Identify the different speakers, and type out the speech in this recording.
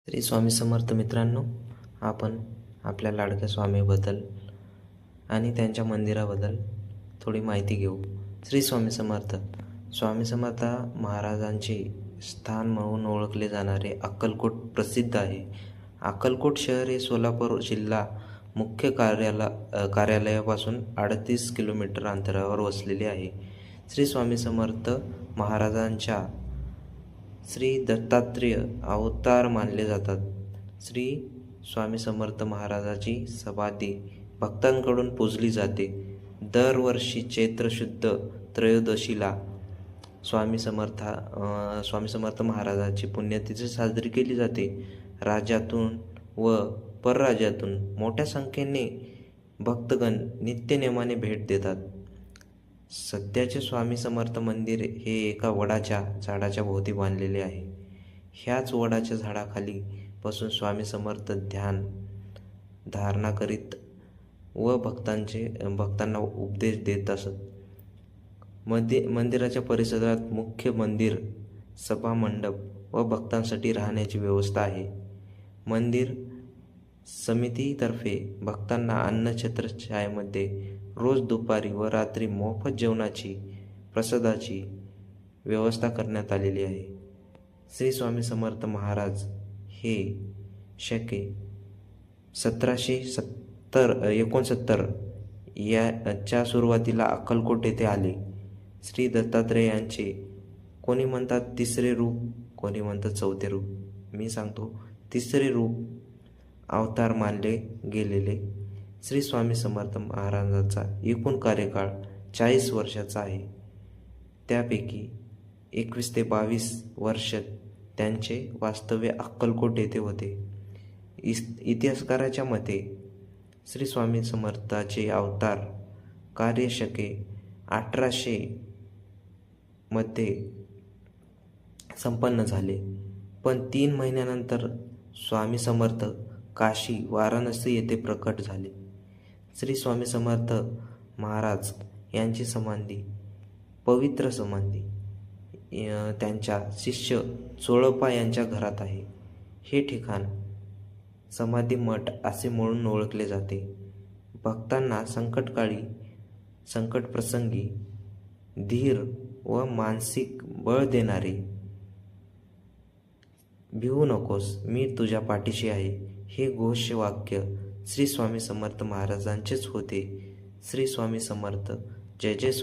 Speaker 1: श्री स्वामी समर्थ मित्रांनो, आपण आपल्या लाडक्या स्वामीबद्दल आणि त्यांच्या मंदिराबद्दल थोडी माहिती घेऊ. श्री स्वामी समर्थ. स्वामी समर्थ महाराजांचे स्थान म्हणून ओळखले जाणारे अक्कलकोट प्रसिद्ध आहे. अक्कलकोट शहर हे सोलापूर जिल्हा मुख्य कार्यालयापासून 38 किलोमीटर अंतरावर वसलेले आहे. श्री स्वामी समर्थ महाराजांच्या श्री दत्तात्रेय अवतार मानले जातात. श्री स्वामी समर्थ महाराजाची समाधी भक्तांकडून पूजली जाते. दरवर्षी चैत्र शुद्ध त्रयोदशीला स्वामी समर्थ महाराजाची पुण्यतिथी साजरी केली जाते. राज्यातून व परराज्यातून मोठ्या संख्येने भक्तगण नित्यनेमाने भेट देतात. सध्याचे स्वामी समर्थ मंदिर हे एका वडाच्या झाडाच्या भोवती बांधलेले आहे. ह्याच वडाच्या झाडाखाली बसून स्वामी समर्थ ध्यान धारणा करीत व भक्तांना उपदेश देत असत. मंदिराच्या परिसरात मुख्य मंदिर, सभा मंडप व भक्तांसाठी राहण्याची व्यवस्था आहे. मंदिर समितीतर्फे भक्तांना अन्नछत्रछायेमध्ये रोज दुपारी व रात्री मोफत जेवणाची प्रसादाची व्यवस्था करण्यात आलेली आहे. श्री स्वामी समर्थ महाराज हे शके 1769 याच्या सुरुवातीला अक्कलकोट येथे आले. श्री दत्तात्रेयांचे कोणी म्हणतात तिसरे रूप, कोणी म्हणतात चौथे रूप, मी सांगतो तिसरे रूप अवतार मानले गेलेले श्री स्वामी समर्थ महाराजांचा एकूण कार्यकाळ 40 वर्षाचा आहे. त्यापैकी 21 ते 22 वर्ष त्यांचे वास्तव्य अक्कलकोट येथे होते. इतिहासकाराच्या मते श्री स्वामी समर्थाचे अवतार कार्य शके 1800 मध्ये संपन्न झाले, पण 3 महिन्यानंतर स्वामी समर्थ काशी वाराणसी येथे प्रकट झाले. श्री स्वामी समर्थ महाराज यांची समाधी, पवित्र समाधी त्यांच्या शिष्य चोळप्पा यांच्या घरात आहे. हे ठिकाण समाधी मठ असे म्हणून ओळखले जाते. भक्तांना संकट प्रसंगी धीर व मानसिक बळ देणारे भिवू नकोस, मी तुझ्या पाठीशी आहे, हे घोषवाक्य श्री स्वामी समर्थ महाराजांचेच होते. श्री स्वामी समर्थ. जय जय स्वामी.